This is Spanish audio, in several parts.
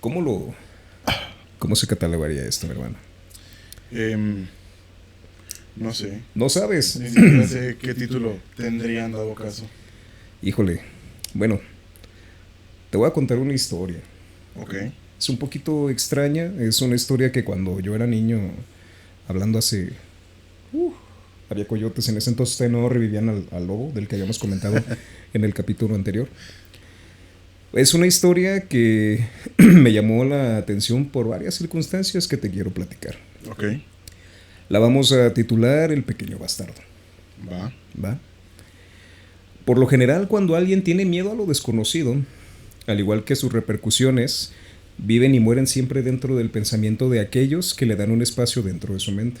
¿Cómo lo... ¿Cómo se catalogaría esto, mi hermano? Em, no sé. No sabes. Ni siquiera sé qué título tendría en dado caso. Híjole. Bueno, te voy a contar una historia. Ok. Es un poquito extraña. Es una historia que cuando yo era niño, hablando hace... había coyotes en ese entonces, todavía no revivían al lobo del que habíamos comentado en el capítulo anterior. Es una historia que me llamó la atención por varias circunstancias que te quiero platicar. Ok. La vamos a titular El pequeño bastardo. Va. ¿Va? Por lo general, cuando alguien tiene miedo a lo desconocido, al igual que sus repercusiones, viven y mueren siempre dentro del pensamiento de aquellos que le dan un espacio dentro de su mente.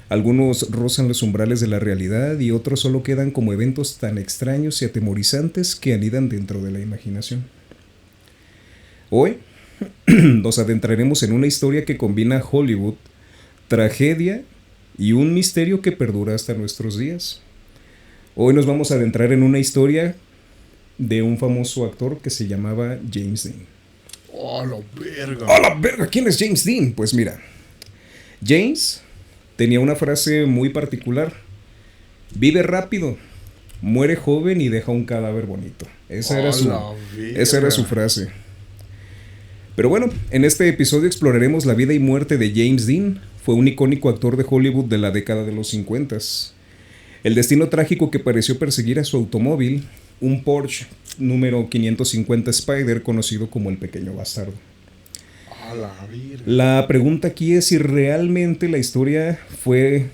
Algunos rozan los umbrales de la realidad y otros solo quedan como eventos tan extraños y atemorizantes que anidan dentro de la imaginación. Hoy nos adentraremos en una historia que combina Hollywood, tragedia y un misterio que perdura hasta nuestros días. Hoy nos vamos a adentrar en una historia de un famoso actor que se llamaba James Dean. ¡Oh, la verga! ¡Oh, la verga! ¿Quién es James Dean? Pues mira, James tenía una frase muy particular. Vive rápido, muere joven y deja un cadáver bonito. Esa era su frase. Pero bueno, en este episodio exploraremos la vida y muerte de James Dean. Fue un icónico actor de Hollywood de la década de los 50. El destino trágico que pareció perseguir a su automóvil, un Porsche número 550 Spider, conocido como el pequeño bastardo. ¡Oh, la verga! La pregunta aquí es si realmente la historia fue,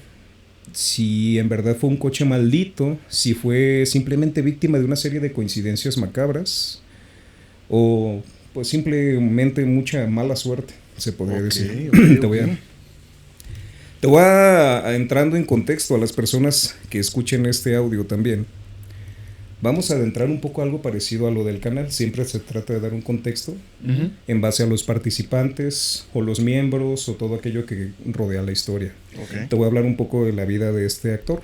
si en verdad fue un coche maldito, si fue simplemente víctima de una serie de coincidencias macabras, o pues simplemente mucha mala suerte, se podría decir. Te voy a entrando en contexto a las personas que escuchen este audio también. Vamos a adentrar un poco a algo parecido a lo del canal. Siempre se trata de dar un contexto en base a los participantes o los miembros o todo aquello que rodea la historia. Okay. Te voy a hablar un poco de la vida de este actor.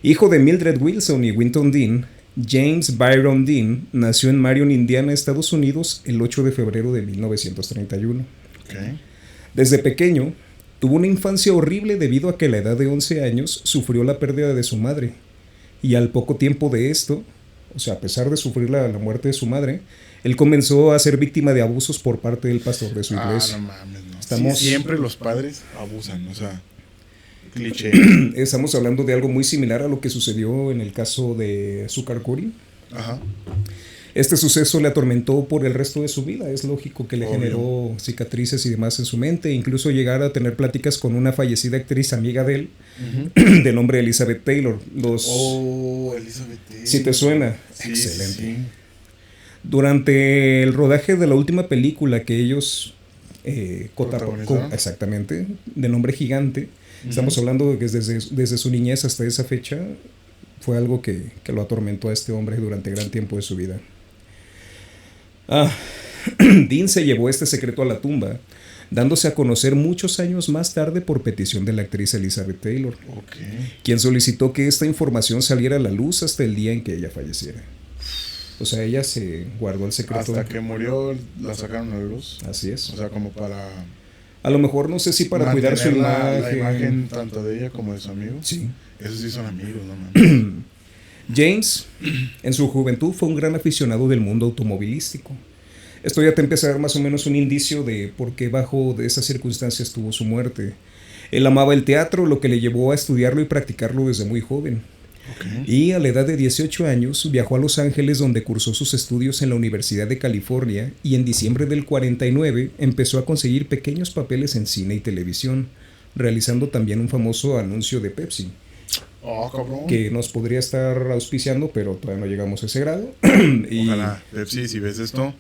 Hijo de Mildred Wilson y Winton Dean, James Byron Dean nació en Marion, Indiana, Estados Unidos, el 8 de febrero de 1931. Okay. Desde pequeño, tuvo una infancia horrible debido a que a la edad de 11 años sufrió la pérdida de su madre. Y al poco tiempo de esto, o sea, a pesar de sufrir la muerte de su madre, él comenzó a ser víctima de abusos por parte del pastor de su iglesia. No mames, no. Sí, siempre los padres abusan, o sea, cliché. Estamos hablando de algo muy similar a lo que sucedió en el caso de Zucker Curi. Ajá. Este suceso le atormentó por el resto de su vida. Es lógico que le generó cicatrices y demás en su mente. Incluso llegar a tener pláticas con una fallecida actriz amiga de él, de nombre Elizabeth Taylor. Elizabeth Taylor. ¿Sí te suena? Sí, excelente. Sí. Durante el rodaje de la última película que ellos exactamente, de nombre Gigante, estamos hablando de que desde su niñez hasta esa fecha fue algo que lo atormentó a este hombre durante gran tiempo de su vida. Dean se llevó este secreto a la tumba, dándose a conocer muchos años más tarde por petición de la actriz Elizabeth Taylor, quien solicitó que esta información saliera a la luz hasta el día en que ella falleciera. O sea, ella se guardó el secreto. Hasta que murió la sacaron a la luz. Así es. O sea, como para... A lo mejor, no sé si para cuidar su imagen. La imagen tanto de ella como de su amigo. Sí. Esos sí son amigos, no mames. James, en su juventud, fue un gran aficionado del mundo automovilístico. Esto ya te empieza a dar más o menos un indicio de por qué bajo de esas circunstancias tuvo su muerte. Él amaba el teatro, lo que le llevó a estudiarlo y practicarlo desde muy joven. Y a la edad de 18 años viajó a Los Ángeles, donde cursó sus estudios en la Universidad de California, y en diciembre del 49 empezó a conseguir pequeños papeles en cine y televisión, realizando también un famoso anuncio de Pepsi. Cabrón. Que nos podría estar auspiciando, pero todavía no llegamos a ese grado. Ojalá, Pepsi, si ves esto,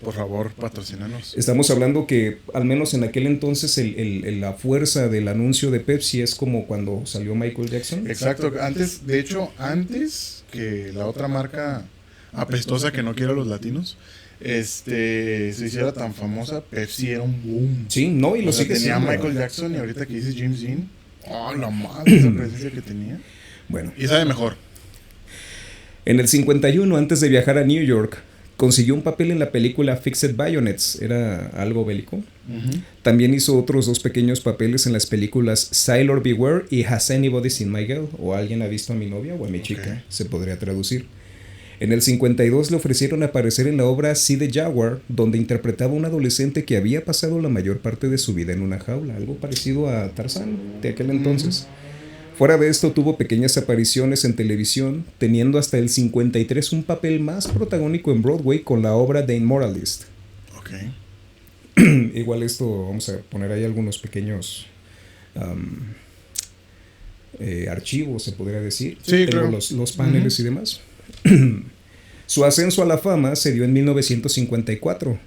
por favor, patrocínanos. Estamos hablando que, al menos en aquel entonces, la fuerza del anuncio de Pepsi es como cuando salió Michael Jackson. Exacto, antes que la otra marca apestosa que no quiere a los latinos se hiciera tan famosa, Pepsi era un boom. Sí, no, y lo sigue tenía siendo. Michael Jackson, y ahorita que dice James Dean, la madre, esa presencia que tenía. Bueno. Y sabe mejor. En el 51, antes de viajar a New York, Consiguió un papel en la película Fixed Bayonets, era algo bélico. Ujú. También hizo otros 2 pequeños papeles en las películas Sailor Beware y Has Anybody Seen My Girl, o Alguien ha visto a mi novia o a mi chica, se podría traducir. En el 52 le ofrecieron aparecer en la obra See the Jaguar, donde interpretaba a un adolescente que había pasado la mayor parte de su vida en una jaula, algo parecido a Tarzán de aquel entonces. Fuera de esto tuvo pequeñas apariciones en televisión, teniendo hasta el 53 un papel más protagónico en Broadway con la obra The Immortalist. Ok. Igual esto, vamos a poner ahí algunos pequeños archivos, se podría decir. Sí, Tengo claro. los paneles y demás. Su ascenso a la fama se dio en 1954,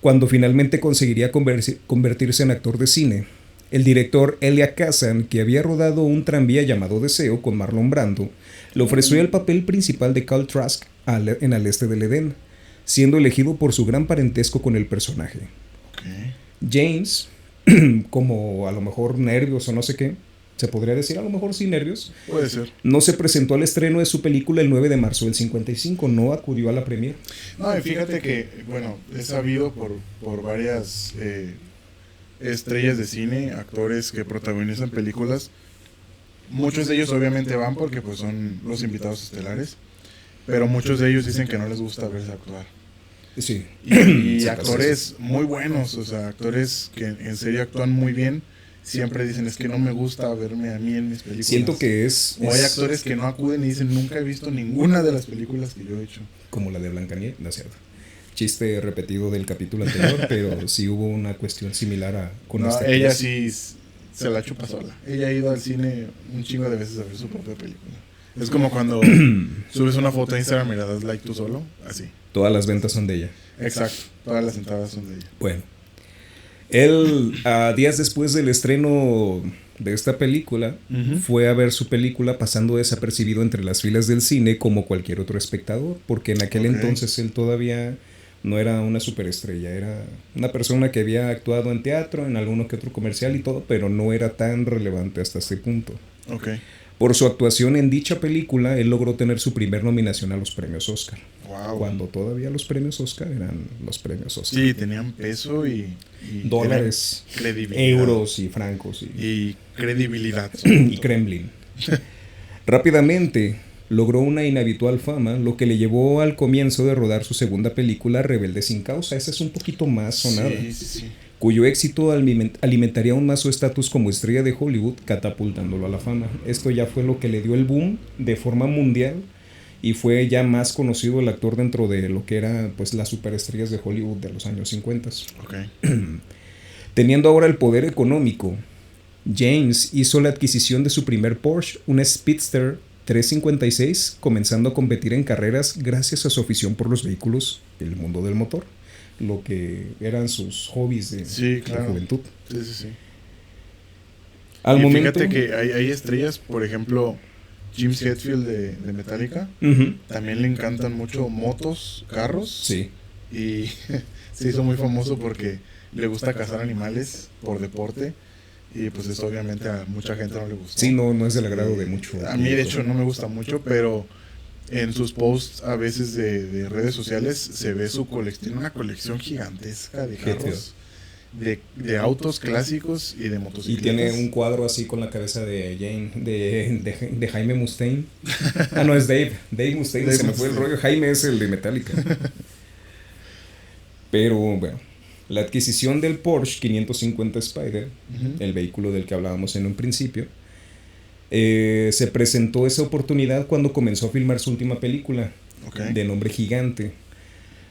cuando finalmente conseguiría convertirse en actor de cine. El director Elia Kazan, que había rodado un tranvía llamado Deseo con Marlon Brando, le ofreció el papel principal de Cal Trask en Al Este del Edén, siendo elegido por su gran parentesco con el personaje. Ok. James, como a lo mejor nervios o no sé qué, se podría decir a lo mejor sin nervios, Puede ser. no se presentó al estreno de su película el 9 de marzo del 55, no acudió a la premier. No, y fíjate que, bueno, es sabido por varias estrellas de cine, actores que protagonizan películas. Muchos de ellos obviamente van porque pues son los invitados estelares, pero muchos de ellos dicen que no les gusta verse actuar. Sí. Y Sí, actores muy buenos, o sea, actores que en serio actúan muy bien, siempre dicen, es que no me gusta verme a mí en mis películas. Siento que es... O hay actores que no acuden y dicen, nunca he visto ninguna de las películas que yo he hecho. Como la de Blancanieves, no es cierto. Chiste repetido del capítulo anterior, pero sí hubo una cuestión similar con No, esta ella actriz. sí se la chupa sola. Ella ha ido al cine un chingo de veces a ver su propia película. Es como cuando subes una foto a Instagram y le das like tú solo, así. Todas las ventas son de ella. Exacto, todas las entradas son de ella. Bueno, él, días después del estreno de esta película, fue a ver su película pasando desapercibido entre las filas del cine como cualquier otro espectador, porque en aquel entonces él todavía no era una superestrella, era una persona que había actuado en teatro, en alguno que otro comercial y todo, pero no era tan relevante hasta este punto. Ok. Por su actuación en dicha película, él logró tener su primer nominación a los premios Oscar. Wow. Cuando todavía los premios Oscar eran los premios Oscar. Sí, tenían peso y dólares, credibilidad, euros y francos y credibilidad y Kremlin. Rápidamente logró una inhabitual fama, lo que le llevó al comienzo de rodar su segunda película, Rebelde sin causa. Esa es un poquito más sonada, sí. Cuyo éxito alimentaría aún más su estatus como estrella de Hollywood, catapultándolo a la fama. Esto ya fue lo que le dio el boom de forma mundial y fue ya más conocido el actor dentro de lo que era pues las superestrellas de Hollywood de los años 50. Okay. Teniendo ahora el poder económico, James hizo la adquisición de su primer Porsche, un Speedster 356, comenzando a competir en carreras gracias a su afición por los vehículos y el mundo del motor, lo que eran sus hobbies de juventud. Sí. Al momento, fíjate que hay estrellas, por ejemplo, James Hetfield de Metallica, también le encantan mucho motos, carros. Sí. Y se hizo muy famoso porque le gusta cazar animales por deporte. Y pues eso obviamente a mucha gente no le gusta. Sí, no es del agrado de mucho. A mí de hecho no me gusta mucho, pero en sus posts a veces de redes sociales se ve su colección, tiene una colección gigantesca de carros, de autos clásicos y de motocicletas. Y tiene un cuadro así con la cabeza de Jaime Mustaine. No, es Dave Mustaine, se me fue el rollo. Jaime es el de Metallica. Pero bueno, la adquisición del Porsche 550 Spider, el vehículo del que hablábamos en un principio, se presentó esa oportunidad cuando comenzó a filmar su última película, de nombre Gigante.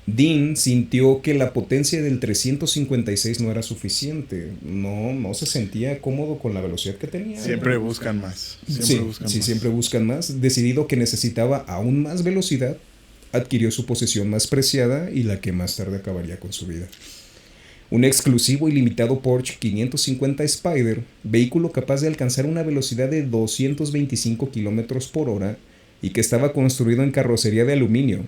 Dean sintió que la potencia del 356 no era suficiente, no se sentía cómodo con la velocidad que tenía. Siempre buscan más. Siempre buscan más. Decidido que necesitaba aún más velocidad, adquirió su posesión más preciada y la que más tarde acabaría con su vida. Un exclusivo y limitado Porsche 550 Spider, vehículo capaz de alcanzar una velocidad de 225 km por hora y que estaba construido en carrocería de aluminio.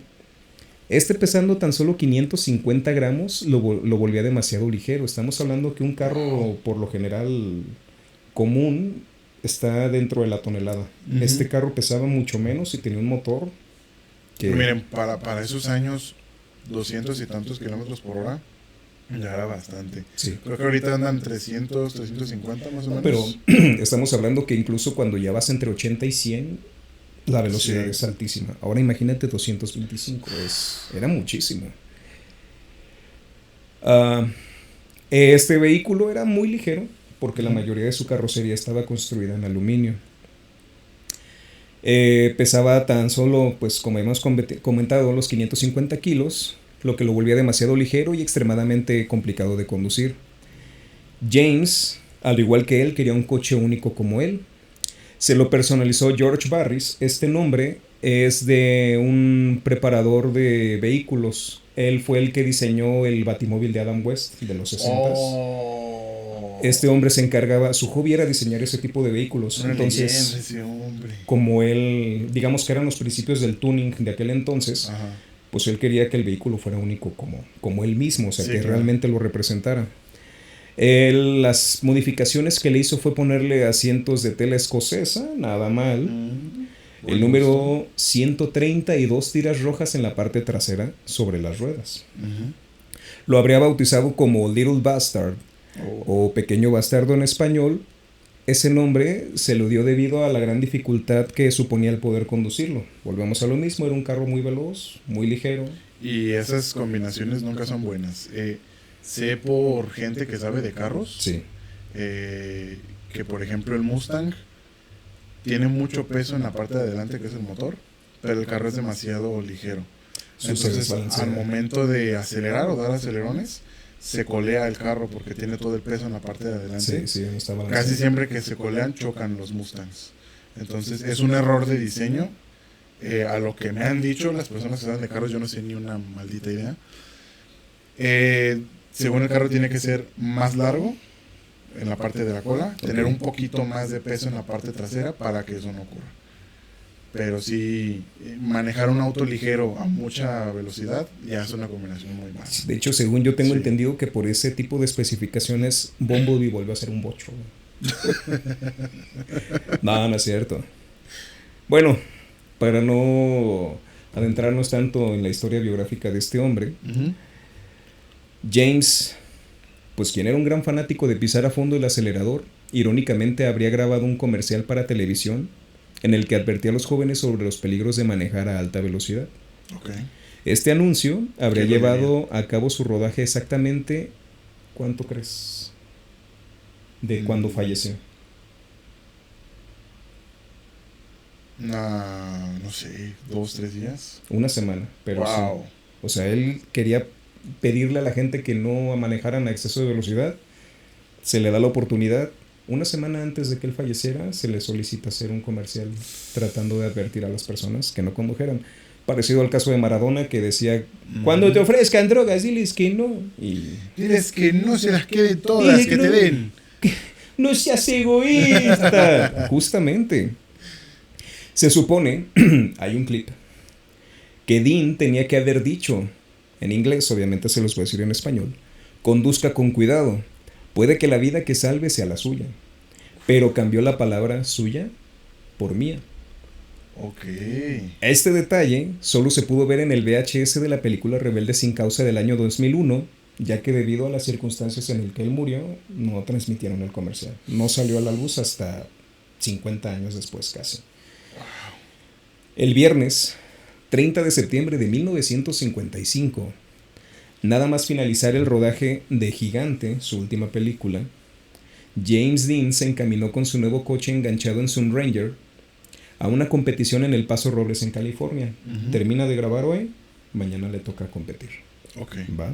Este pesando tan solo 550 gramos lo volvía demasiado ligero. Estamos hablando que un carro por lo general común está dentro de la tonelada. Este carro pesaba mucho menos y tenía un motor que... Miren, para esos años 200 y tantos kilómetros por hora, ya era bastante. Sí. Creo que ahorita andan 300, 350 más o menos. Pero estamos hablando que incluso cuando ya vas entre 80 y 100, la velocidad Sí. es altísima. Ahora imagínate 225, era muchísimo. Ah, este vehículo era muy ligero porque la mayoría de su carrocería estaba construida en aluminio. Pesaba tan solo, pues como hemos comentado, los 550 kilos, lo que lo volvía demasiado ligero y extremadamente complicado de conducir. James, al igual que él, quería un coche único como él. Se lo personalizó George Barris. Este nombre es de un preparador de vehículos. Él fue el que diseñó el Batimóvil de Adam West de los 60s. Oh, Este hombre se encargaba, su hobby era diseñar ese tipo de vehículos. una Entonces, leyenda ese hombre. como él, digamos que eran los principios del tuning de aquel entonces, Ajá. pues él quería que el vehículo fuera único como él mismo, o sea, Sí, que claro. realmente lo representara. Él, las modificaciones que le hizo fue ponerle asientos de tela escocesa, nada mal. Buen El número gusto. 130 y dos tiras rojas en la parte trasera sobre las ruedas. Ujú. Lo habría bautizado como Little Bastard Oh. o Pequeño Bastardo en español. Ese nombre se lo dio debido a la gran dificultad que suponía el poder conducirlo. Volvemos a lo mismo, era un carro muy veloz, muy ligero. Y esas combinaciones nunca son buenas. Sé por gente que sabe de carros, Sí, que por ejemplo el Mustang tiene mucho peso en la parte de adelante, que es el motor, pero el carro es demasiado ligero. Su Entonces, desbalancea. al momento de acelerar o dar acelerones, se colea el carro porque tiene todo el peso en la parte de adelante. sí, sí, no está Casi balanceado. siempre que se colean, chocan los Mustangs. Entonces, es un error de diseño. A lo que me han dicho las personas que saben de carros, yo no sé ni una maldita idea. Según el carro, tiene que ser más largo en la parte de la cola, tener un poquito más de peso en la parte trasera para que eso no ocurra. Pero sí, manejar un auto ligero a mucha velocidad ya es una combinación muy mala. De hecho, según yo tengo Sí. entendido que por ese tipo de especificaciones, Bumblebee vuelve a ser un bocho. No, no es cierto. Bueno, para no adentrarnos tanto en la historia biográfica de este hombre, Ujú. James, pues quien era un gran fanático de pisar a fondo el acelerador, irónicamente habría grabado un comercial para televisión en el que advertía a los jóvenes sobre los peligros de manejar a alta velocidad. Ok. Este anuncio habría ¿Qué lo llevado a cabo su rodaje exactamente, ¿cuánto crees? De cuando falleció. No sé, 2, 3 días. Una semana, pero sí. Wow. O sea, él quería pedirle a la gente que no manejaran a exceso de velocidad. Se le da la oportunidad. Una semana antes de que él falleciera, se le solicita hacer un comercial tratando de advertir a las personas que no condujeran. Parecido al caso de Maradona, que decía, cuando te ofrezcan drogas, diles que no. Y Diles que no se las queden todas, Dile que que te no. den. no seas egoísta. Justamente. Se supone, hay un clip, que Dean tenía que haber dicho, en inglés, obviamente se los voy a decir en español, conduzca con cuidado, puede que la vida que salve sea la suya, pero cambió la palabra suya por mía. Ok. Este detalle solo se pudo ver en el VHS de la película Rebelde sin causa del año 2001, ya que debido a las circunstancias en el que él murió, no transmitieron el comercial. No salió a la luz hasta 50 años después casi. El viernes 30 de septiembre de 1955, nada más finalizar el rodaje de Gigante, su última película, James Dean se encaminó con su nuevo coche enganchado en su Ranger a una competición en El Paso Robles, en California. Ujú. Termina de grabar hoy, mañana le toca competir. Ok. ¿Va?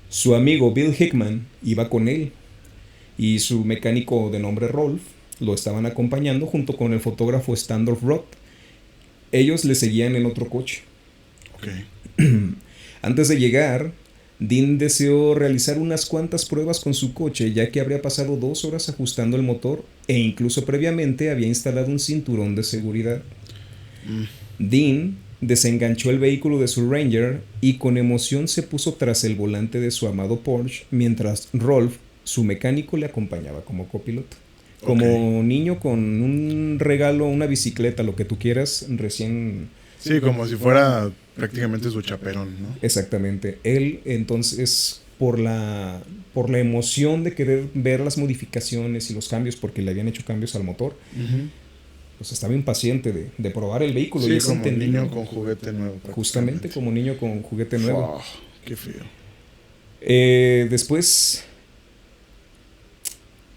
Su amigo Bill Hickman iba con él y su mecánico de nombre Rolf lo estaban acompañando junto con el fotógrafo Standorf Roth. Ellos le seguían en otro coche. Ok. Antes de llegar, Dean deseó realizar unas cuantas pruebas con su coche, ya que habría pasado 2 horas ajustando el motor e incluso previamente había instalado un cinturón de seguridad. Dean desenganchó el vehículo de su Ranger y con emoción se puso tras el volante de su amado Porsche, mientras Rolf, su mecánico, le acompañaba como copiloto. Como niño con un regalo, una bicicleta, lo que tú quieras, recién Sí, como si fuera prácticamente su chaperón, ¿no? Exactamente. Él entonces, por la emoción de querer ver las modificaciones y los cambios, porque le habían hecho cambios al motor, Ujú. pues estaba impaciente de probar el vehículo y Sí, es como entendible. niño con juguete nuevo. Justamente prácticamente. como niño con juguete nuevo. Fua, qué feo. Después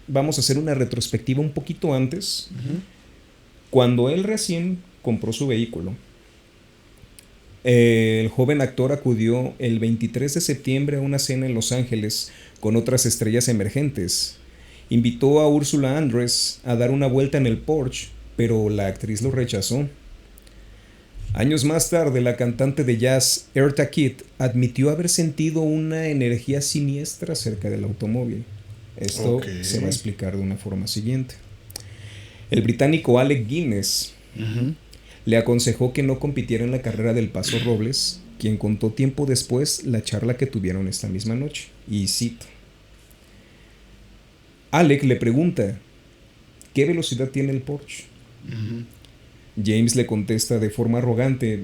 vamos a hacer una retrospectiva un poquito antes. Ujú. Cuando él recién compró su vehículo, el joven actor acudió el 23 de septiembre a una cena en Los Ángeles con otras estrellas emergentes. Invitó a Ursula Andress a dar una vuelta en el Porsche, pero la actriz lo rechazó. Años más tarde, la cantante de jazz Eartha Kitt admitió haber sentido una energía siniestra cerca del automóvil. Esto Ok. se va a explicar de una forma siguiente. El británico Alec Guinness Ujú. le aconsejó que no compitiera en la carrera del Paso Robles, quien contó tiempo después la charla que tuvieron esta misma noche. Y cito: Alec le pregunta, ¿qué velocidad tiene el Porsche? Ujú. James le contesta de forma arrogante,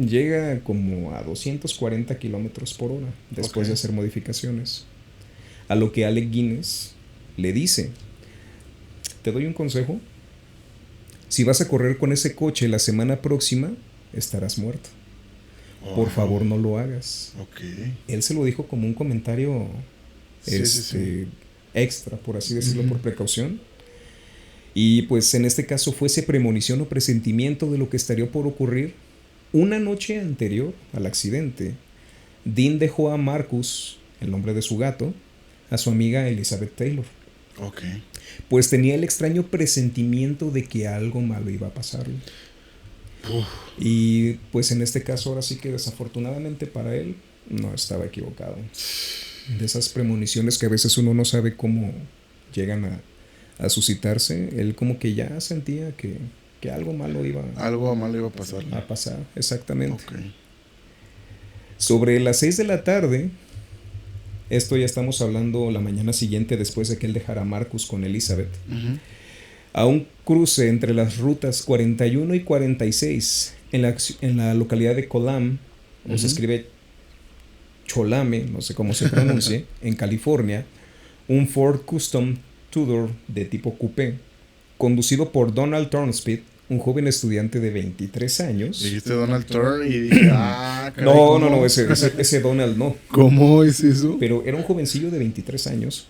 llega como a 240 kilómetros por hora después Ok. de hacer modificaciones. A lo que Alec Guinness le dice, te doy un consejo, si vas a correr con ese coche la semana próxima, estarás muerto. Por Oh, favor, no lo hagas. ok. Él se lo dijo como un comentario Sí, sí, sí. extra, por así decirlo, Ujú. por precaución. Y pues en este caso fuese premonición o presentimiento de lo que estaría por ocurrir. Una noche anterior al accidente, Dean dejó a Marcus, el nombre de su gato, a su amiga Elizabeth Taylor, Ok. pues tenía el extraño presentimiento de que algo malo iba a pasarle. Uf. Y pues en este caso ahora sí que desafortunadamente para él no estaba equivocado. De esas premoniciones que a veces uno no sabe cómo llegan a suscitarse, él como que ya sentía que algo malo iba Algo malo iba a pasarle. a pasar, exactamente. Ok. Sobre las 6 de la tarde, esto ya estamos hablando la mañana siguiente después de que él dejara a Marcus con Elizabeth, Ujú. a un cruce entre las rutas 41 y 46 en la localidad de Colam, o se Ujú. escribe Cholame, no sé cómo se pronuncie, en California, un Ford Custom Tudor de tipo coupé, conducido por Donald Turnspeed, un joven estudiante de 23 años. Dijiste Donald Trump y dije, caray, No, no, ¿cómo? no, ese Donald no, ¿Cómo es eso? pero era un jovencillo de 23 años.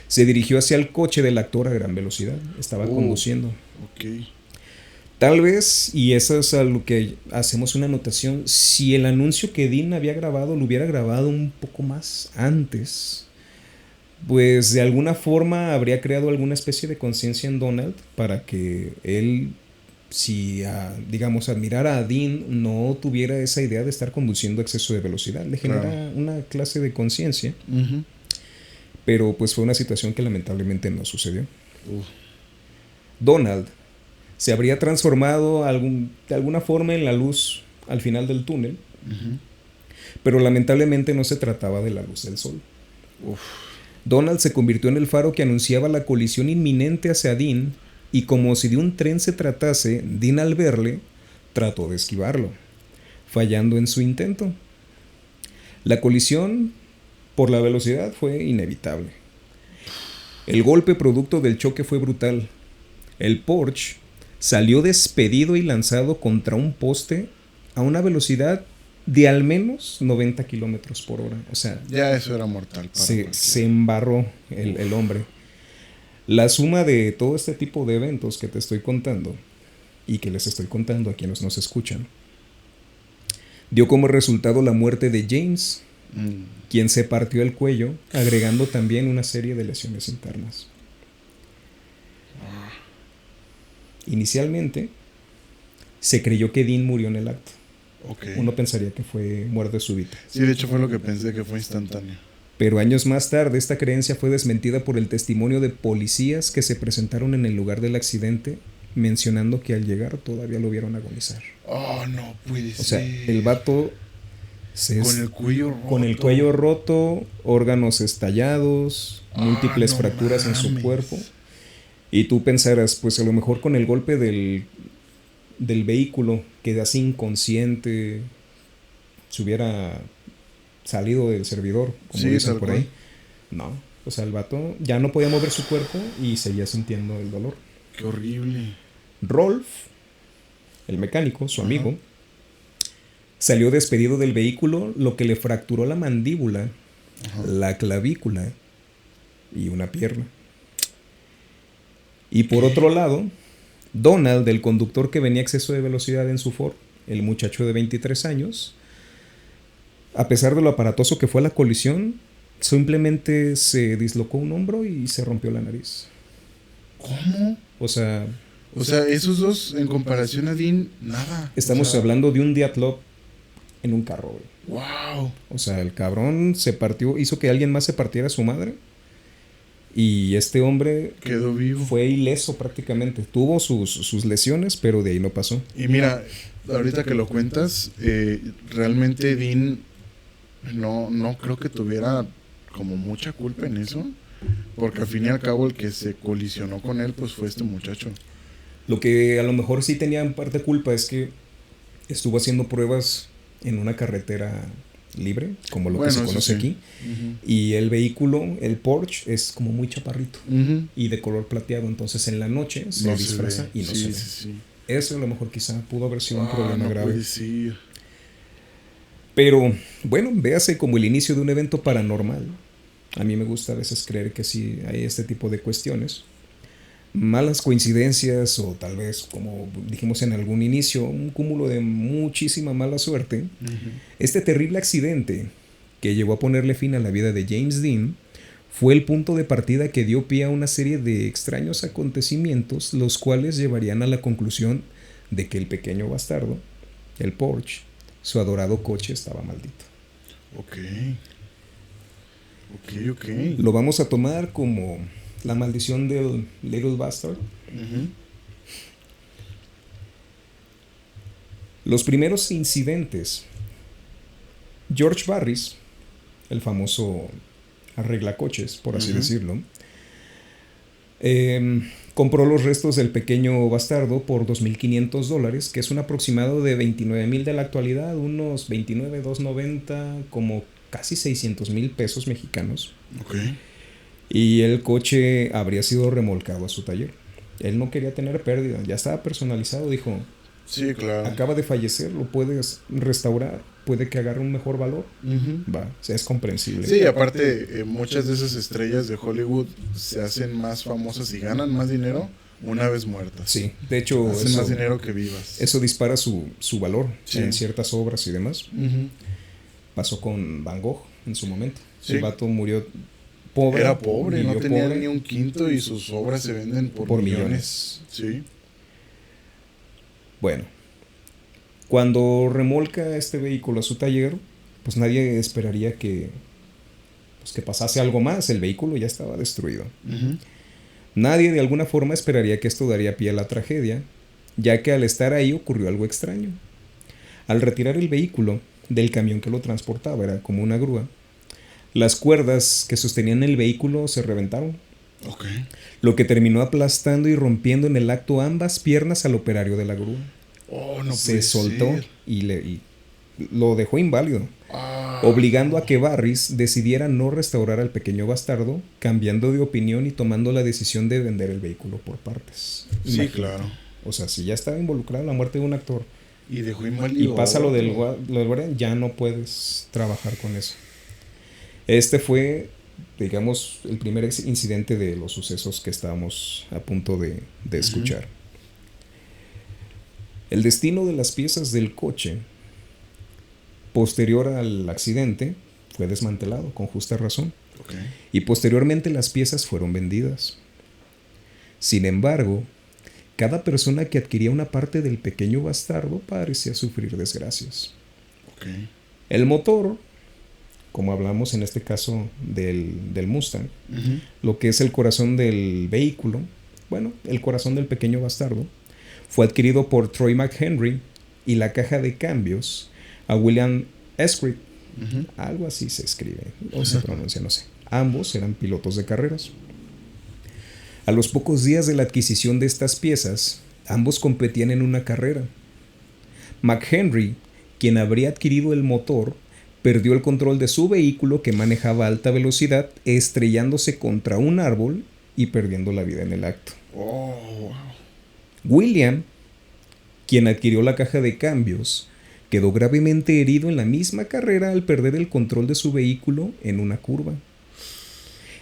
Se dirigió hacia el coche del actor a gran velocidad, estaba conduciendo. Ok. Tal vez, y eso es a lo que hacemos una anotación, si el anuncio que Dean había grabado lo hubiera grabado un poco más antes, pues de alguna forma habría creado alguna especie de conciencia en Donald para que él, si digamos admirara a Dean, no tuviera esa idea de estar conduciendo a exceso de velocidad. Le genera Claro. una clase de conciencia, Ujú. pero pues fue una situación que lamentablemente no sucedió. Uf. Donald se habría transformado de alguna forma en la luz al final del túnel, Ujú. pero lamentablemente no se trataba de la luz del sol. Uf. Donald se convirtió en el faro que anunciaba la colisión inminente hacia Dean, y como si de un tren se tratase, Dean al verle trató de esquivarlo, fallando en su intento. La colisión por la velocidad fue inevitable. El golpe producto del choque fue brutal. El Porsche salió despedido y lanzado contra un poste a una velocidad de al menos 90 kilómetros por hora. O sea, Ya eso era mortal para se cualquiera. embarró el hombre. La suma de todo este tipo de eventos que te estoy contando y que les estoy contando a quienes nos escuchan, dio como resultado la muerte de James, Mm. quien se partió el cuello, agregando también una serie de lesiones internas. Inicialmente, se creyó que Dean murió en el acto. Ok. Uno pensaría que fue muerte súbita. Sí, de hecho fue lo que pensé, que fue instantáneo. Pero años más tarde, esta creencia fue desmentida por el testimonio de policías que se presentaron en el lugar del accidente, mencionando que al llegar todavía lo vieron agonizar. Oh, no puede O sea, ser. el vato Con el cuello roto. con el cuello roto, órganos estallados, múltiples no fracturas en su mames. cuerpo. Y tú pensarás, pues a lo mejor con el golpe del vehículo quedase inconsciente, se hubiera salido del servidor, como Sí, dicen tal por cual. ahí. No, o sea, el vato ya no podía mover su cuerpo y seguía sintiendo el dolor. Qué horrible. Rolf, el mecánico, su Ajá. amigo, salió despedido del vehículo, lo que le fracturó la mandíbula, Ajá. la clavícula y una pierna. Y por ¿Qué? otro lado, Donald, el conductor que venía a exceso de velocidad en su Ford, el muchacho de 23 años, a pesar de lo aparatoso que fue la colisión, simplemente se dislocó un hombro y se rompió la nariz. ¿Cómo? O sea, O sea, esos dos, en comparación a Dean, nada. estamos O sea, hablando de un Diatlov en un carro, güey. wow. O sea, el cabrón se partió, hizo que alguien más se partiera su madre. Y este hombre Quedó vivo. fue ileso prácticamente. Tuvo sus lesiones, pero de ahí no pasó. Y mira, ahorita que lo cuentas, realmente Dean no creo que tuviera como mucha culpa en eso. Porque al fin y al cabo el que se colisionó con él pues fue este muchacho. Lo que a lo mejor sí tenía en parte culpa es que estuvo haciendo pruebas en una carretera libre, como lo que se Bueno, eso conoce sí. aquí. Ujú. Y el vehículo, el Porsche, es como muy chaparrito Ujú. y de color plateado. Entonces en la noche se No se disfraza ve. y no Sí, se ve. sí, sí. Eso a lo mejor quizá pudo haber sido un Ah, problema no grave. puede ser. Pero bueno, véase como el inicio de un evento paranormal. A mí me gusta a veces creer que sí hay este tipo de cuestiones. Malas coincidencias o tal vez, como dijimos en algún inicio, un cúmulo de muchísima mala suerte. Ujú. Este terrible accidente que llegó a ponerle fin a la vida de James Dean fue el punto de partida que dio pie a una serie de extraños acontecimientos, los cuales llevarían a la conclusión de que el pequeño bastardo, el Porsche, su adorado coche, estaba maldito. Ok. Ok. Lo vamos a tomar como la maldición del Little Bastard. Ujú. Los primeros incidentes. George Barris, el famoso arreglacoches, por así Ujú. decirlo, compró los restos del pequeño bastardo por $2,500, que es un aproximado de 29,000 de la actualidad, unos 29,290, como casi 600,000 pesos mexicanos. Ok. Y el coche habría sido remolcado a su taller. Él no quería tener pérdida, ya estaba personalizado, dijo, Sí, claro. acaba de fallecer, lo puedes restaurar, puede que agarre un mejor valor. Ujú. Va, o sea, es comprensible. Sí, aparte, muchas de esas estrellas de Hollywood se hacen más famosas y ganan más dinero una vez muertas. Sí, de hecho, Hacen más dinero que vivas. eso dispara su valor Sí. en ciertas obras y demás. Ujú. Pasó con Van Gogh en su momento. Sí. El vato murió pobre. Era pobre, no vivió tenía pobre ni un quinto y sus obras se venden por millones. Sí. Bueno, cuando remolca este vehículo a su taller, pues nadie esperaría que pasase algo más. El vehículo ya estaba destruido. Ujú. Nadie de alguna forma esperaría que esto daría pie a la tragedia, ya que al estar ahí ocurrió algo extraño. Al retirar el vehículo del camión que lo transportaba, era como una grúa, las cuerdas que sostenían el vehículo se reventaron, Ok. lo que terminó aplastando y rompiendo en el acto ambas piernas al operario de la grúa. Oh, no Se puede soltó ser. y lo dejó inválido, Ah, obligando a que Barris decidiera no restaurar al pequeño bastardo, cambiando de opinión y tomando la decisión de vender el vehículo por partes. Sí, Imagínate. claro. O sea, si ya estaba involucrado en la muerte de un actor Y dejó y inválido. pasa lo del otro. guardia, ya no puedes trabajar con eso. Este fue, digamos, el primer incidente de los sucesos que estábamos a punto de escuchar. El destino de las piezas del coche posterior al accidente fue desmantelado con justa razón, Ok. y posteriormente las piezas fueron vendidas. Sin embargo, cada persona que adquiría una parte del pequeño bastardo parecía sufrir desgracias. Ok. El motor, como hablamos en este caso del Mustang, Ujú. lo que es el corazón del vehículo, bueno, el corazón del pequeño bastardo, fue adquirido por Troy McHenry, y la caja de cambios a William Escritt. Ujú. Algo así se escribe, o se pronuncia, no sé. Ambos eran pilotos de carreras. A los pocos días de la adquisición de estas piezas, ambos competían en una carrera. McHenry, quien habría adquirido el motor, perdió el control de su vehículo que manejaba a alta velocidad, estrellándose contra un árbol y perdiendo la vida en el acto. Oh, wow. William, quien adquirió la caja de cambios, quedó gravemente herido en la misma carrera al perder el control de su vehículo en una curva.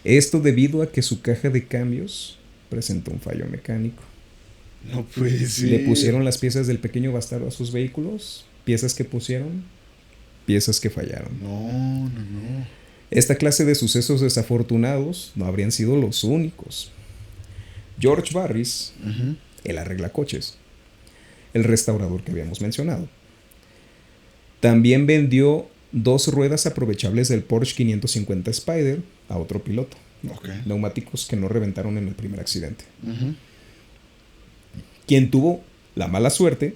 Esto debido a que su caja de cambios presentó un fallo mecánico. No puede ser. Le pusieron las piezas del pequeño bastardo a sus vehículos, piezas que pusieron, piezas que fallaron. No. Esta clase de sucesos desafortunados no habrían sido los únicos. George Barris, el arreglacoches, el restaurador que habíamos mencionado, también vendió 2 ruedas aprovechables del Porsche 550 Spider a otro piloto. Okay. Neumáticos que no reventaron en el primer accidente. Quien tuvo la mala suerte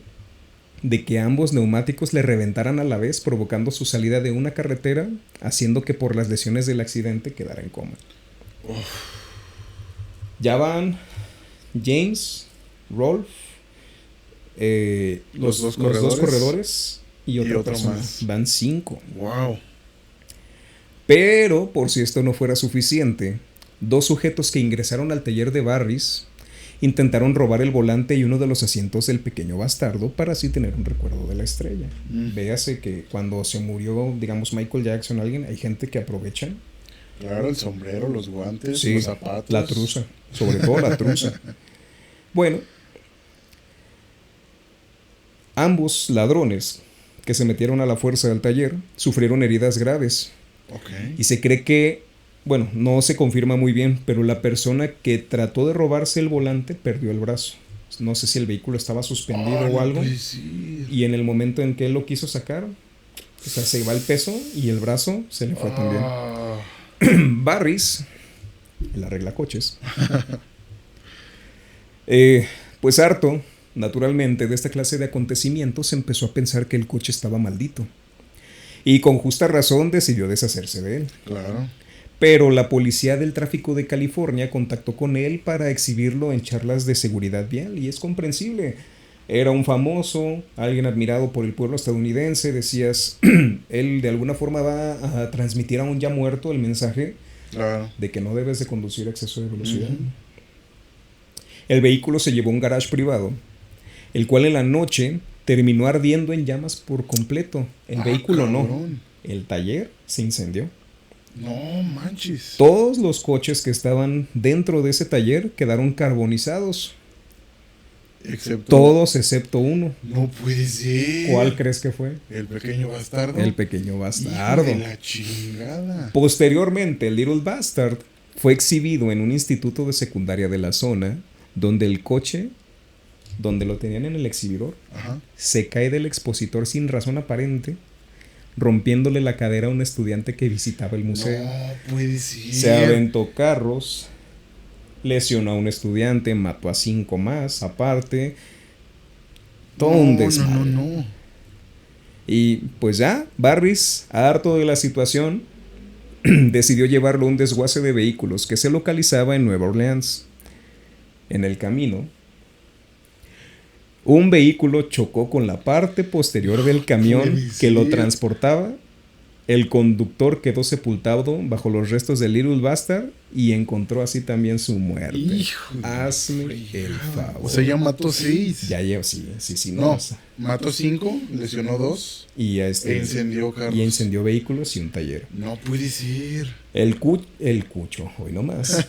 de que ambos neumáticos le reventaran a la vez, provocando su salida de una carretera, haciendo que por las lesiones del accidente quedara en coma. Ya van James, Rolf, los dos corredores y otra persona. Más. Van 5. Wow. Pero, por si esto no fuera suficiente, 2 sujetos que ingresaron al taller de Barris intentaron robar el volante y uno de los asientos del pequeño bastardo para así tener un recuerdo de la estrella. Véase que cuando se murió, digamos, Michael Jackson, alguien, hay gente que aprovechan. Claro, el sombrero, los guantes, sí, los zapatos. La truza, sobre todo la truza. Bueno, ambos ladrones que se metieron a la fuerza del taller sufrieron heridas graves. Okay. Y se cree que, bueno, no se confirma muy bien, pero la persona que trató de robarse el volante perdió el brazo. No sé si el vehículo estaba suspendido o algo. Y en el momento en que él lo quiso sacar, o sea, se iba el peso y el brazo se le fue también. Barris, el arreglacoches, pues harto, naturalmente, de esta clase de acontecimientos, empezó a pensar que el coche estaba maldito. Y con justa razón decidió deshacerse de él. Claro. Pero la policía del tráfico de California contactó con él para exhibirlo en charlas de seguridad vial. Y es comprensible. Era un famoso, alguien admirado por el pueblo estadounidense. Decías, él de alguna forma va a transmitir a un ya muerto el mensaje de que no debes de conducir a exceso de velocidad. El vehículo se llevó a un garage privado, el cual en la noche terminó ardiendo en llamas por completo. El vehículo cabrón. No. El taller se incendió. No manches. Todos los coches que estaban dentro de ese taller quedaron carbonizados. Todos excepto uno. No puede ser. ¿Cuál crees que fue? El pequeño bastardo. El pequeño bastardo. Hijo de la chingada. Posteriormente, el Little Bastard fue exhibido en un instituto de secundaria de la zona, donde el coche, donde lo tenían en el exhibidor, se cae del expositor sin razón aparente, rompiéndole la cadera a un estudiante que visitaba el museo. No puede ser. Se aventó carros, lesionó a un estudiante, mató a 5 más, aparte. Todo un desmadre. No. Y pues ya, Barris, harto de la situación, decidió llevarlo a un desguace de vehículos que se localizaba en Nueva Orleans. En el camino, un vehículo chocó con la parte posterior del camión que lo transportaba. El conductor quedó sepultado bajo los restos del Little Bastard y encontró así también su muerte. Hazme el favor. O sea, ya mató 6. Ya lleva, sí. No, mató 5, lesionó 2 y incendió carros. Y incendió vehículos y un taller. No puede ser. El cucho, hoy nomás.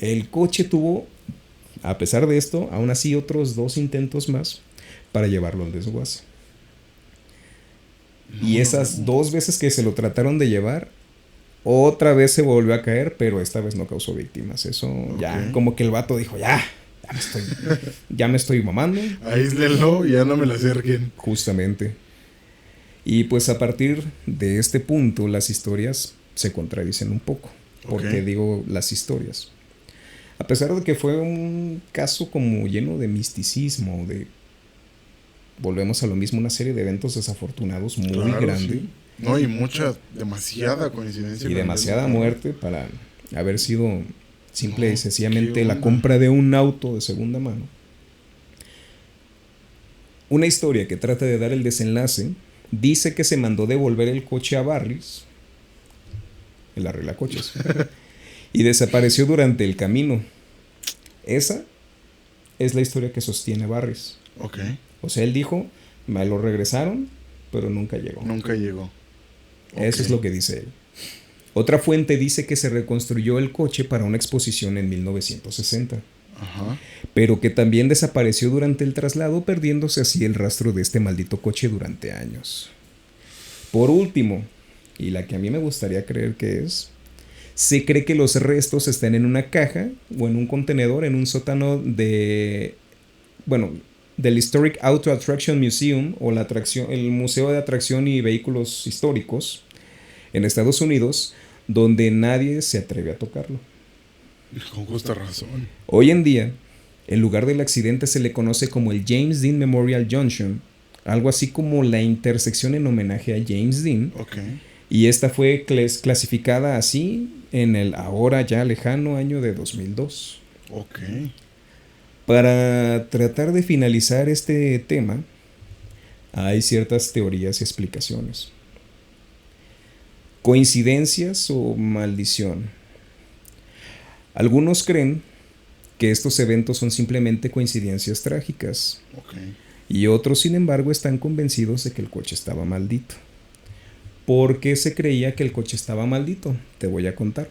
El coche tuvo, a pesar de esto, aún así otros 2 intentos más para llevarlo al desguace. Y esas 2 veces que se lo trataron de llevar, otra vez se volvió a caer, pero esta vez no causó víctimas. Eso ya, como que el vato dijo, ya me estoy mamando. Aíslenlo, ya no me la acerquen. Justamente. Y pues a partir de este punto las historias se contradicen un poco. Porque digo las historias. A pesar de que fue un caso como lleno de misticismo, volvemos a lo mismo, una serie de eventos desafortunados muy grande. Sí. No, y demasiada coincidencia. Y demasiada muerte para haber sido simple y sencillamente la compra de un auto de segunda mano. Una historia que trata de dar el desenlace dice que se mandó devolver el coche a Barris, el arreglacoches, y desapareció durante el camino. Esa es la historia que sostiene Barris. Ok. O sea, él dijo, me lo regresaron, pero nunca llegó. Nunca llegó. Eso es Ok. lo que dice él. Otra fuente dice que se reconstruyó el coche para una exposición en 1960, Ajá. pero que también desapareció durante el traslado, perdiéndose así el rastro de este maldito coche durante años. Por último, y la que a mí me gustaría creer que es, se cree que los restos están en una caja o en un contenedor en un sótano del Historic Auto Attraction Museum o el Museo de Atracción y Vehículos Históricos en Estados Unidos, donde nadie se atreve a tocarlo. Con justa razón. Hoy en día, el lugar del accidente se le conoce como el James Dean Memorial Junction, algo así como la intersección en homenaje a James Dean, Ok. y esta fue clasificada así en el ahora ya lejano año de 2002. Ok. Para tratar de finalizar este tema, hay ciertas teorías y explicaciones. ¿Coincidencias o maldición? Algunos creen que estos eventos son simplemente coincidencias trágicas, Ok. y otros, sin embargo, están convencidos de que el coche estaba maldito. ¿Por qué se creía que el coche estaba maldito? Te voy a contar.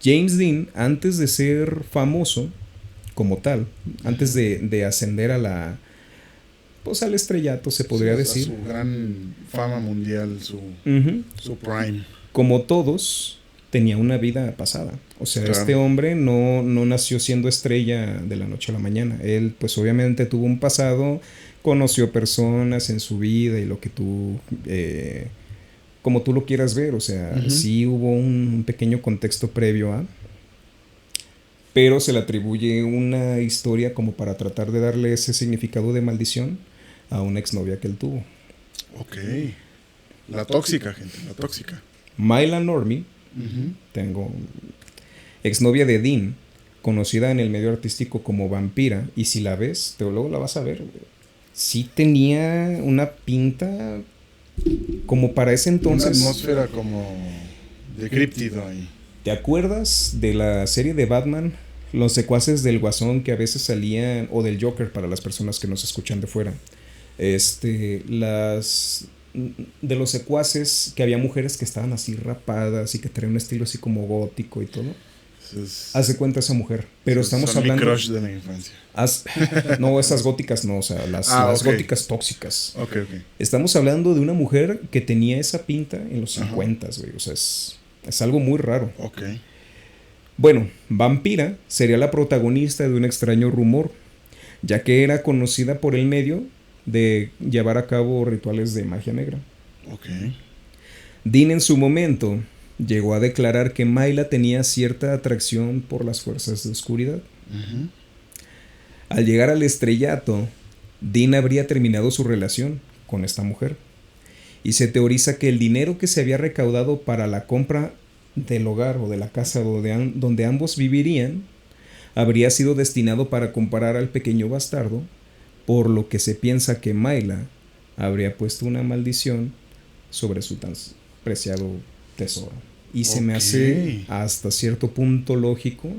James Dean, antes de ser famoso como tal, antes de ascender al estrellato, se podría Sí, o sea, decir. su gran fama mundial, Ujú. su prime. Como todos, tenía una vida pasada. O sea, Claro. este hombre no nació siendo estrella de la noche a la mañana. Él, pues obviamente tuvo un pasado, conoció personas en su vida y lo que como tú lo quieras ver. O sea, Ujú. sí hubo un pequeño contexto previo a, pero se le atribuye una historia como para tratar de darle ese significado de maldición a una exnovia que él tuvo. Ok. La tóxica, gente, la tóxica. Myla Normie, Ujú. tengo exnovia de Dean, conocida en el medio artístico como Vampira, y si la ves, luego la vas a ver, sí tenía una pinta como para ese Una entonces. atmósfera como de críptido ahí. ¿Te acuerdas de la serie de Batman? Los secuaces del Guasón que a veces salían, o del Joker para las personas que nos escuchan de fuera. Las de los secuaces que había mujeres que estaban así rapadas y que traían un estilo así como gótico y todo. Haz de cuenta esa mujer, pero estamos son hablando. Mi crush de la infancia. No, esas góticas no, o sea, las ok. góticas tóxicas. Ok. Estamos hablando de una mujer que tenía esa pinta en los Ajá. 50, güey, o sea, es algo muy raro. Ok. Bueno, Vampira sería la protagonista de un extraño rumor, ya que era conocida por el medio de llevar a cabo rituales de magia negra. Ok. Dean en su momento llegó a declarar que Myla tenía cierta atracción por las fuerzas de oscuridad. Ujú. Al llegar al estrellato, Dean habría terminado su relación con esta mujer, y se teoriza que el dinero que se había recaudado para la compra del hogar o de la casa donde ambos vivirían habría sido destinado para comprar al pequeño bastardo, por lo que se piensa que Myla habría puesto una maldición sobre su tan preciado tesoro. Y se me hace hasta cierto punto lógico,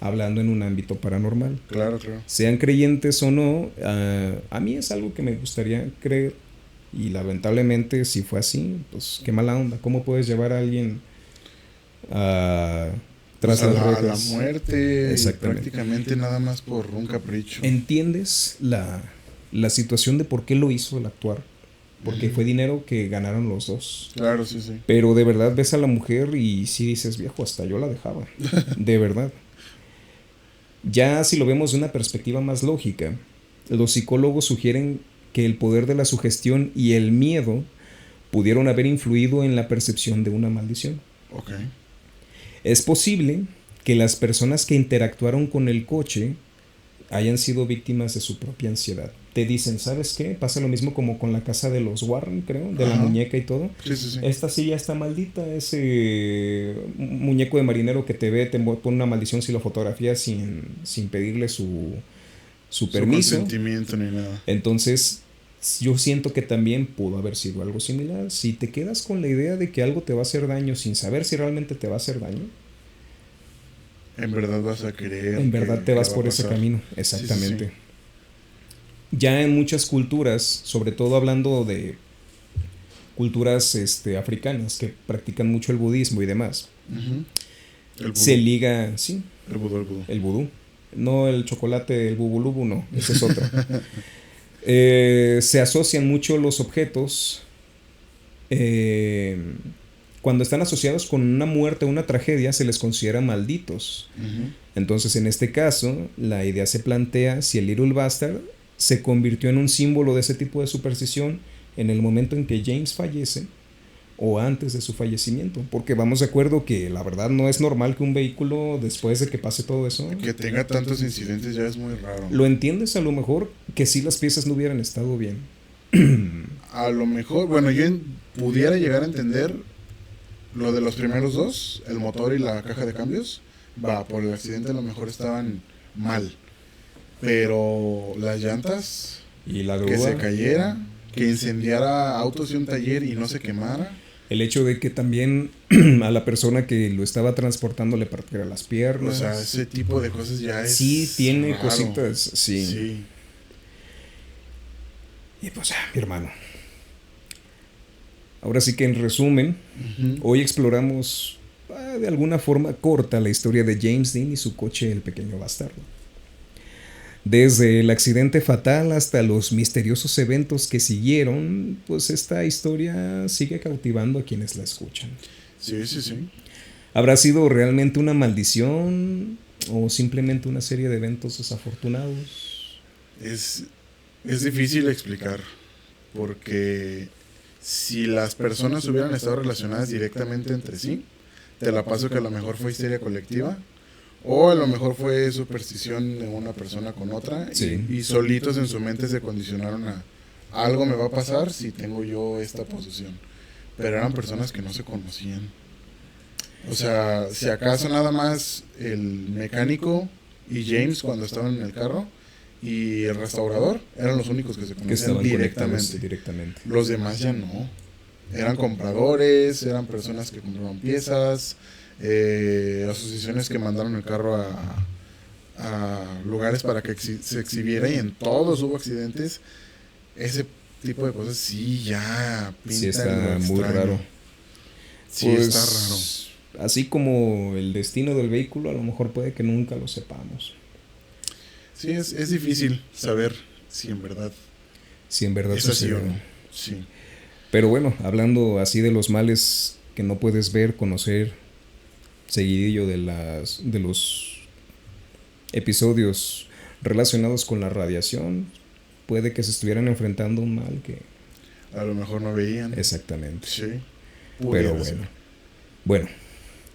hablando en un ámbito paranormal. Claro, claro. Sean creyentes o no, a mí es algo que me gustaría creer. Y lamentablemente, si fue así, pues qué mala onda. ¿Cómo puedes llevar a alguien tras a las la rejas? muerte? Exactamente. Prácticamente nada más por un capricho. ¿Entiendes la situación de por qué lo hizo el actuar? Porque fue dinero que ganaron los dos. Claro, sí, sí. Pero de verdad ves a la mujer y sí dices, viejo, hasta yo la dejaba. De verdad. Ya si lo vemos de una perspectiva más lógica, los psicólogos sugieren que el poder de la sugestión y el miedo pudieron haber influido en la percepción de una maldición. Ok. Es posible que las personas que interactuaron con el coche hayan sido víctimas de su propia ansiedad. Te dicen, ¿sabes qué? Pasa lo mismo como con la casa de los Warren, creo, de la muñeca y todo. Sí, sí, sí. Esta sí ya está maldita, ese muñeco de marinero que te ve, te pone una maldición si lo fotografías sin pedirle su su permiso. Consentimiento ni nada. Entonces, yo siento que también pudo haber sido algo similar. Si te quedas con la idea de que algo te va a hacer daño sin saber si realmente te va a hacer daño, en verdad vas a creer. en verdad te vas por ese camino. Exactamente. Ya en muchas culturas, sobre todo hablando de culturas africanas que practican mucho el budismo y demás, se liga, sí, el vudú. No el chocolate, el bubulubu, no, ese es otro. Se asocian mucho los objetos cuando están asociados con una muerte o una tragedia, se les considera malditos. Entonces, en este caso, la idea se plantea si el Little Bastard se convirtió en un símbolo de ese tipo de superstición en el momento en que James fallece o antes de su fallecimiento, porque vamos de acuerdo que la verdad no es normal que un vehículo, después de que pase todo eso, que tenga tantos incidentes, ya es muy raro. Lo entiendes a lo mejor que si las piezas no hubieran estado bien. A lo mejor, bueno, yo pudiera llegar a entender lo de los primeros dos, el motor y la caja de cambios. Por el accidente a lo mejor estaban mal, pero las llantas, y la grúa, que se cayera, que incendiara autos y un taller y no se quemara. El hecho de que también a la persona que lo estaba transportando le partiera las piernas. O sea, ese tipo de cosas ya es. Sí, tiene raro. Cositas, sí. Y pues, mi hermano. Ahora sí que en resumen, hoy exploramos de alguna forma corta la historia de James Dean y su coche El Pequeño Bastardo. Desde el accidente fatal hasta los misteriosos eventos que siguieron, pues esta historia sigue cautivando a quienes la escuchan. Sí. ¿Habrá sido realmente una maldición o simplemente una serie de eventos desafortunados? Es difícil explicar, porque si las personas hubieran estado relacionadas directamente entre sí, te la paso que a lo mejor fue histeria colectiva, o a lo mejor fue superstición de una persona con otra, y solitos en su mente se condicionaron a algo me va a pasar si tengo yo esta posesión. Pero eran personas que no se conocían. O sea, si acaso nada más el mecánico y James cuando estaban en el carro y el restaurador eran los únicos que se conocían directamente. Los demás ya no. Eran compradores, eran personas que compraban piezas, asociaciones que mandaron el carro a lugares para que se exhibiera, y en todos hubo accidentes. Ese tipo de cosas sí ya pinta. Sí, está muy raro. Sí, pues, está raro. Así como el destino del vehículo, a lo mejor puede que nunca lo sepamos. Sí, es difícil saber si en verdad es así o no. Sí. Pero bueno, hablando así de los males que no puedes ver, conocer, seguidillo de los episodios relacionados con la radiación, puede que se estuvieran enfrentando a un mal que a lo mejor no veían. Exactamente. Sí. Pero bueno,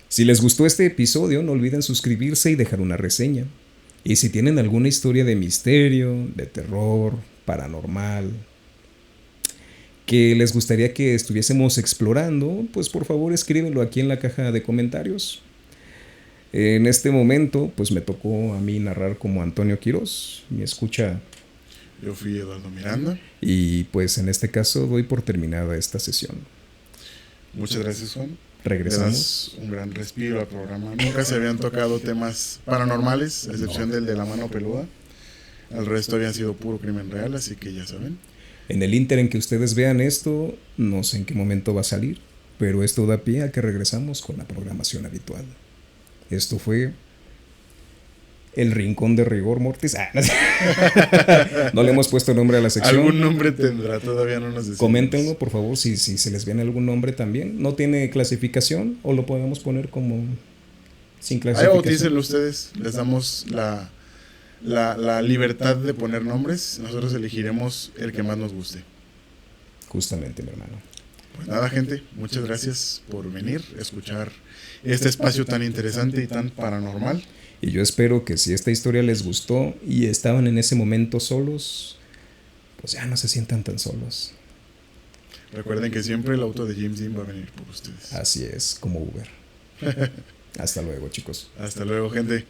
si les gustó este episodio, no olviden suscribirse y dejar una reseña. Y si tienen alguna historia de misterio, de terror, paranormal, que les gustaría que estuviésemos explorando, pues por favor escríbenlo aquí en la caja de comentarios. En este momento, pues me tocó a mí narrar como Antonio Quirós, mi escucha. Yo fui Eduardo Miranda. Y pues en este caso doy por terminada esta sesión. Muchas gracias, Juan. Regresamos. Un gran respiro al programa. Nunca se habían tocado temas paranormales, a excepción del de la mano peluda. El resto habían sido puro crimen real, así que ya saben. En el ínter en que ustedes vean esto, no sé en qué momento va a salir, pero esto da pie a que regresamos con la programación habitual. Esto fue El Rincón de Rigor Mortis. No le hemos puesto nombre a la sección. Algún nombre tendrá, todavía no nos decimos. Coméntenlo, por favor, si se les viene algún nombre también. ¿No tiene clasificación o lo podemos poner como sin clasificación? Ahí bautícenlo ustedes, les damos la libertad de poner nombres. Nosotros elegiremos el que más nos guste. Justamente, mi hermano. Pues nada, gente, muchas gracias por venir, escuchar este espacio tan interesante y tan paranormal. Y yo espero que si esta historia les gustó y estaban en ese momento solos, pues ya no se sientan tan solos. Recuerden que siempre el auto de James Dean va a venir por ustedes. Así es, como Uber. Hasta luego, chicos. Hasta luego, gente.